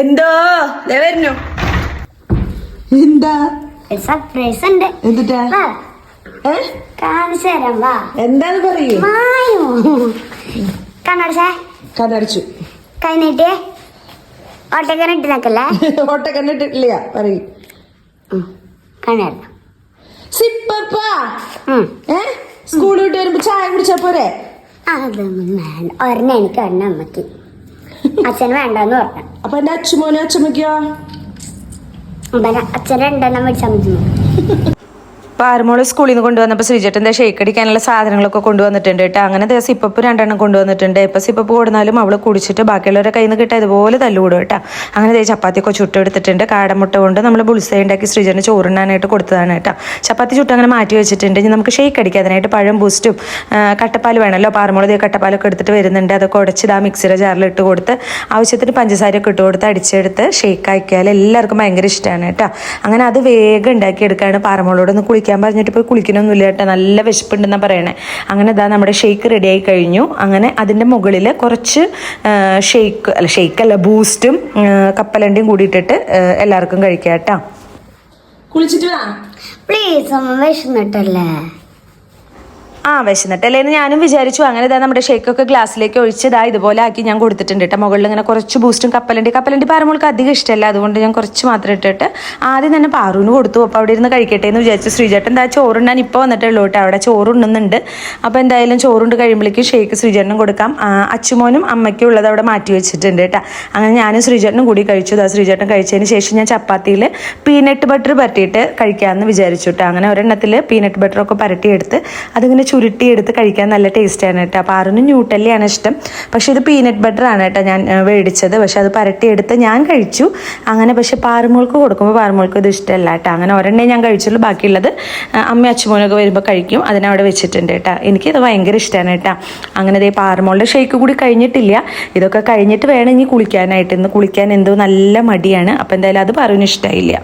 എന്തോ വരുന്നു. എന്താ സർപ്രൈസ് ഉണ്ട്. എന്തിട്ടാ? കാണിച്ചു തരാം. വാ. എന്താന്ന് പറയൂ. കണ്ണടച്ചേ. കണ്ണടച്ചു. കൈ നീട്ടിയേ. ഓട്ടക്കണ്ണിട്ടില്ല. ഓട്ടക്കണ്ണിട്ടില്ല. പറയൂ. കണ്ണട. സ്കൂൾ വിട്ട് വരുമ്പോ ചായ കുടിച്ചാ പോരെ? അതൊന്നും വേണ്ട. ഒരെണ്ണം എനിക്ക് ഒരെണ്ണം അമ്മക്ക്. അച്ഛന് വേണ്ടെന്ന് പറഞ്ഞു. അപ്പൊ എന്റെ അച്ഛമോനും അച്ഛമ്മയ്ക്കോ? അച്ഛൻ രണ്ടെണ്ണം മേടിച്ചാൽ മതി. പാരമോള് സ്കൂളിൽ നിന്ന് കൊണ്ടുവന്നപ്പോൾ ശ്രീജേട്ടൻ ഷേക്ക് അടിക്കാനുള്ള സാധനങ്ങളൊക്കെ കൊണ്ടുവന്നിട്ടുണ്ട് കേട്ടോ. അങ്ങനെ സിപ്പപ്പ് 2 കൊണ്ടുവന്നിട്ടുണ്ട്. ഇപ്പം സിപ്പപ്പ് കൊടുന്നാലും അവൾ കുടിച്ചിട്ട് ബാക്കിയുള്ളവരുടെ കയ്യിൽ നിന്ന് കിട്ടാൻ ഇതുപോലെ തല്ലുകൂടും കേട്ടോ. അങ്ങനെ ചപ്പാത്തിയൊക്കെ ചുട്ടെടുത്തിട്ടുണ്ട്. കാടമുട്ട കൊണ്ട് നമ്മൾ ബുൾസൈ ഉണ്ടാക്കി ശ്രീജേട്ടന് ചോറുണ്ണാനായിട്ട് കൊടുത്തതാണ് കേട്ടോ. ചപ്പാത്തി ചുട്ട് അങ്ങനെ മാറ്റി വെച്ചിട്ടുണ്ട്. ഇനി നമുക്ക് ഷേക്ക് അടിക്കാം. അതിനായിട്ട് പഴം ബൂസ്റ്റും കട്ടപ്പാൽ വേണമല്ലോ. പാരമോള് കട്ടപ്പാലൊക്കെ എടുത്തിട്ട് വരുന്നുണ്ട്. അതൊക്കെ ഉടച്ച് മിക്സിയുടെ ജാറിലിട്ട് കൊടുത്ത് ആവശ്യത്തിന് പഞ്ചസാരയൊക്കെ ഇട്ട് കൊടുത്ത് അടിച്ചെടുത്ത് ഷേക്ക് ആക്കിയാൽ എല്ലാവർക്കും ഭയങ്കര ഇഷ്ടമാണ് കേട്ടോ. അങ്ങനെ അത് വേഗം ഉണ്ടാക്കിയെടുക്കുകയാണ്. പാരമോളോടൊന്ന് കുളിക്കാൻ പറഞ്ഞിട്ട് പോയി കുളിക്കണമൊന്നുമില്ല കേട്ടോ. നല്ല വിശപ്പുണ്ടെന്നാണ് പറയണേ. അങ്ങനെ നമ്മുടെ ഷേക്ക് റെഡി ആയി കഴിഞ്ഞു. അങ്ങനെ അതിൻ്റെ മുകളിൽ കുറച്ച് ഷേക്കല്ല ബൂസ്റ്റും കപ്പലണ്ടിയും കൂടി ഇട്ടിട്ട് എല്ലാവർക്കും കഴിക്കാം കേട്ടോ. കുളിച്ചിട്ട് വാ പ്ലീസ്. അമ്മ വിശന്നിട്ടല്ലേ? വിശന്നിട്ടല്ലേ എന്ന് ഞാനും വിചാരിച്ചു. അങ്ങനെ നമ്മുടെ ഷേക്കൊക്കെ ഗ്ലാസ്സിലേക്ക് ഒഴിച്ച് ഇതുപോലെ ആക്കി ഞാൻ കൊടുത്തിട്ടുണ്ട് കേട്ടോ. മുകളിൽ ഇങ്ങനെ കുറച്ച് ബൂസ്റ്റും കപ്പലണ്ടി പാരമോൾക്ക് അധികം ഇഷ്ടമല്ല. അതുകൊണ്ട് ഞാൻ കുറച്ച് മാത്രം ഇട്ടിട്ട് ആദ്യം തന്നെ പാറുവിന് കൊടുത്തു. അപ്പോൾ അവിടെ ഇരുന്ന് കഴിക്കട്ടെ എന്ന് വിചാരിച്ചു. ശ്രീജേട്ടൻ ചോറുണ്ണാൻ ഇപ്പോൾ വന്നിട്ടുള്ളൂ കേട്ടോ. അവിടെ ചോറുണ്ണുന്നുണ്ട്. അപ്പോൾ എന്തായാലും ചോറുണ്ട് കഴിയുമ്പോഴേക്കും ഷേക്ക് ശ്രീജേട്ടനും കൊടുക്കാം. അച്ചുമോനും അമ്മയ്ക്കും ഉള്ളത് അവിടെ മാറ്റി വെച്ചിട്ടുണ്ട് കേട്ടോ. അങ്ങനെ ഞാനും ശ്രീജേട്ടനും കൂടി കഴിച്ചു. ശ്രീജേട്ടൻ കഴിച്ചതിന് ശേഷം ഞാൻ ചപ്പാത്തിയിൽ പീനട്ട് ബട്ടർ പരട്ടിയിട്ട് കഴിക്കാമെന്ന് വിചാരിച്ചു കേട്ടോ. അങ്ങനെ ഒരെണ്ണത്തിൽ പീനട്ട് ബട്ടറൊക്കെ പരട്ടിയെടുത്ത് അതിങ്ങനെ ചുരുട്ടിയെടുത്ത് കഴിക്കാൻ നല്ല ടേസ്റ്റാണ് കേട്ടോ. അപ്പോൾ ആറിന് ന്യൂട്ടല്ലിയാണ് ഇഷ്ടം. പക്ഷേ ഇത് പീനട്ട് ബട്ടറാണ് കേട്ടോ ഞാൻ മേടിച്ചത്. പക്ഷെ അത് പരട്ടിയെടുത്ത് ഞാൻ കഴിച്ചു. അങ്ങനെ പക്ഷെ പാറുമോൾക്ക് കൊടുക്കുമ്പോൾ പാറുമോൾക്ക് ഇത് ഇഷ്ടമല്ല കേട്ടോ. അങ്ങനെ ഒരെണ്ണേ ഞാൻ കഴിച്ചുള്ളൂ. ബാക്കിയുള്ളത് അമ്മ അച്ഛമോനൊക്കെ വരുമ്പോൾ കഴിക്കും. അതിനവിടെ വെച്ചിട്ടുണ്ട് കേട്ടോ. എനിക്കിത് ഭയങ്കര ഇഷ്ടമാണ് കേട്ടോ. അങ്ങനെ പാറുമോളുടെ ഷേക്ക് കൂടി കഴിഞ്ഞിട്ടില്ല. ഇതൊക്കെ കഴിഞ്ഞിട്ട് വേണം ഇനി കുളിക്കാനായിട്ട്. ഇന്ന് കുളിക്കാൻ എന്തോ നല്ല മടിയാണ്. അപ്പോൾ എന്തായാലും അത് പാറുവിന് ഇഷ്ടമായില്ല.